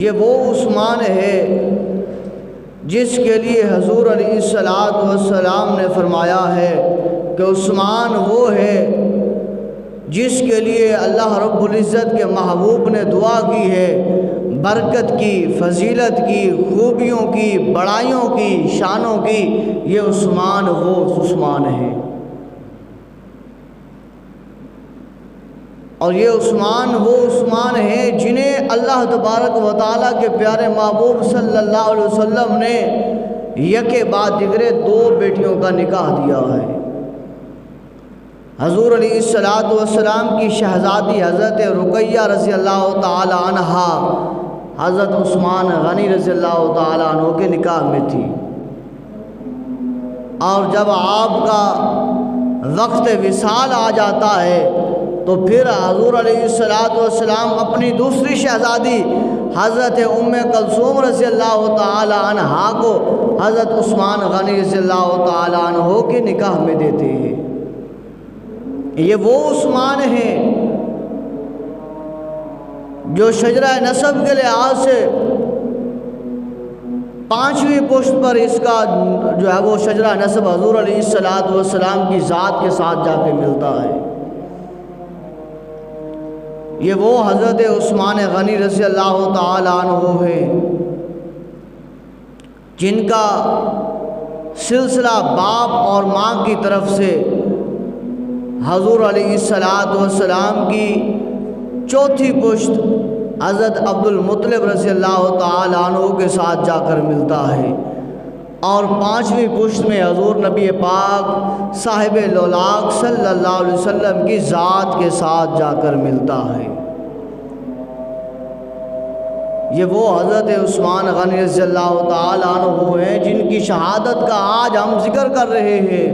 ये वो उस्मान है जिसके लिए हजूर अलैहिस्सलातु वस्सलाम ने फरमाया है कि उस्मान वो है जिसके लिए अल्लाह रब्बुल इज़्ज़त के महबूब ने दुआ की है, बरकत की, फजीलत की, खूबियों की, बड़ाइयों की, शानों की। ये उस्मान वो उस्मान है और ये उस्मान वो उस्मान है जिन्हें अल्लाह तबारक व तआला के प्यारे महबूब सल्लल्लाहु अलैहि वसल्लम ने यके बाद दिगरे दो बेटियों का निकाह दिया है। हजूर अलैहिस्सलातु वस्सलाम की शहज़ादी हज़रत रुक़ैया रज़ी अल्लाह तआला अन्हा हज़रत उस्मान गनी रज़ी अल्लाह तआला अन्हु के निकाह में थी और जब आपका वक्त विसाल आ जाता है तो फिर हजूर अलैहिस्सलातु वस्सलाम अपनी दूसरी शहज़ादी हज़रत उम्मे कुलसूम रज़ी अल्लाह तआला अन्हा को हज़रत उस्मान गनी रज़ी अल्लाह तआला अन्हु के निकाह में देते हैं। ये वो उस्मान है जो शजरा नसब के लिहाज से 5वीं पुश्त पर इसका जो है वो शजरा नसब हजूर अलैहिस्सलातु वस्सलाम की ज़ात के साथ जाके मिलता है। ये वो हज़रत उस्मान गनी रज़ी अल्लाह तआला अन्हु हैं जिनका सिलसिला बाप और माँ की तरफ से हजूर अलैहिस्सलातु वस्सलाम की चौथी पुश्त हज़रत अब्दुल मुत्तलिब रज़ी अल्लाह तआला अन्हु के साथ जाकर मिलता है और 5वीं पुश्त में हजूर नबी पाक साहिब लौलाक सल्लल्लाहु अलैहि वसल्लम की ज़ात के साथ जाकर मिलता है। ये वो हज़रत उस्मान गनी रज़ी अल्लाह तआला अन्हु हैं जिनकी शहादत का आज हम जिक्र कर रहे हैं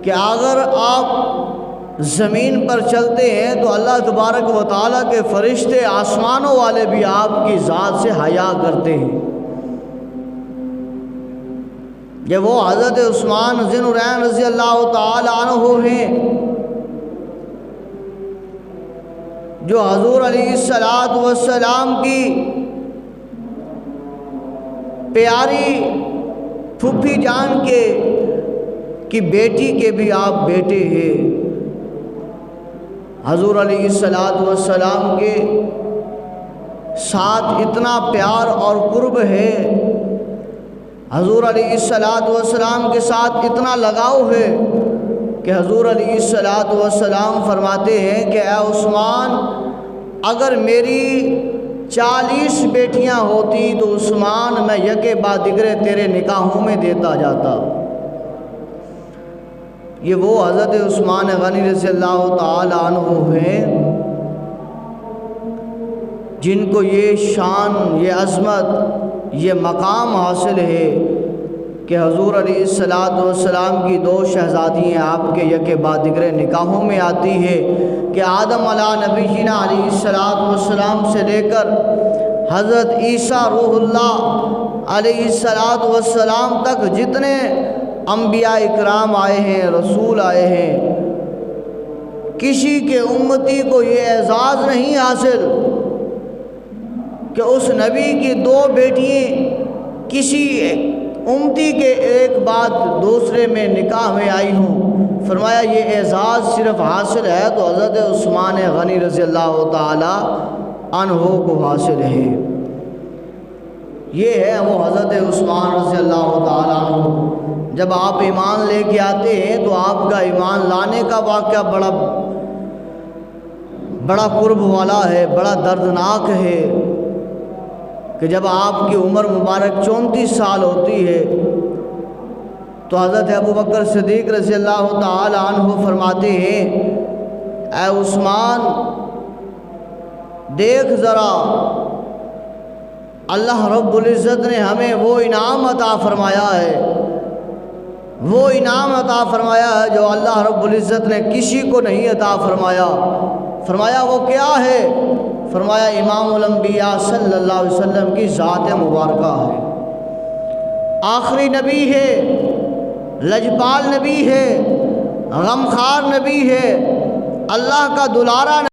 कि अगर आप ज़मीन पर चलते हैं तो अल्लाह तबारक व तआला के फ़रिश्ते आसमानों वाले भी आपकी ज़ात से हया करते हैं। ये वो हज़रत उस्मान ज़िन्नुरैन रज़ी अल्लाह तआला अन्हु हैं जो हजूर अलैहिस्सलातु वस्सलाम की प्यारी फूफी जान की बेटी के भी आप बेटे हैं। हजूर अलैहिस्सलातु वस्सलाम के साथ इतना प्यार और कुर्ब है, हजूर अलैहिस्सलातु वस्सलाम के साथ इतना लगाव है कि हजूर अलैहिस्सलातु वस्सलाम फरमाते हैं कि ऐ उस्मान, अगर मेरी 40 बेटियां होती तो उस्मान मैं यके बाद दिगरे तेरे निकाहों में देता जाता। ये वो हज़रत उस्मान गनी रज़ी अल्लाह तआला अन्हु हैं जिनको ये शान, ये अज़मत, ये मकाम हासिल है कि हजूर अलैहिस्सलातु वस्सलाम की 2 शहज़ादियाँ आपके यके बाद दिगरे निकाहों में आती है कि आदम अला नबीना अलैहिस्सलातु वस्सलाम से लेकर हज़रत ईसा रूहुल्लाह अलैहिस्सलातु वस्सलाम तक जितने अंबिया इकराम आए हैं, रसूल आए हैं, किसी के उम्मती को ये एजाज़ नहीं हासिल कि उस नबी की 2 बेटियाँ किसी उम्मती के एक बाद दूसरे में निकाह में आई हूँ। फरमाया ये एजाज़ सिर्फ हासिल है तो हज़रत उस्मान गनी रज़ी अल्लाह तआला अन्हु को हासिल है। ये है वो हज़रत उस्मान रज़ी अल्लाह तआला अन्हु। जब आप ईमान लेके आते हैं तो आपका ईमान लाने का वाक़या बड़ा कुर्ब वाला है, बड़ा दर्दनाक है कि जब आपकी उम्र मुबारक 34 साल होती है तो हज़रत अबू बकर सिद्दीक़ रज़ी अल्लाह तआला अन्हु फरमाते हैं, ऐ उस्मान, देख ज़रा अल्लाह रब्बुल इज़्ज़त ने हमें वो इनाम अता फ़रमाया है, वो इनाम अता फ़रमाया है जो अल्लाह रब्बुल इज़्ज़त ने किसी को नहीं अता फ़रमाया। फरमाया वो क्या है? फरमाया इमामुल अंबिया सल्लल्लाहु अलैहि वसल्लम की ज़ात मुबारका है। आखिरी नबी है, लजपाल नबी है, गमखार नबी है, अल्लाह का दुलारा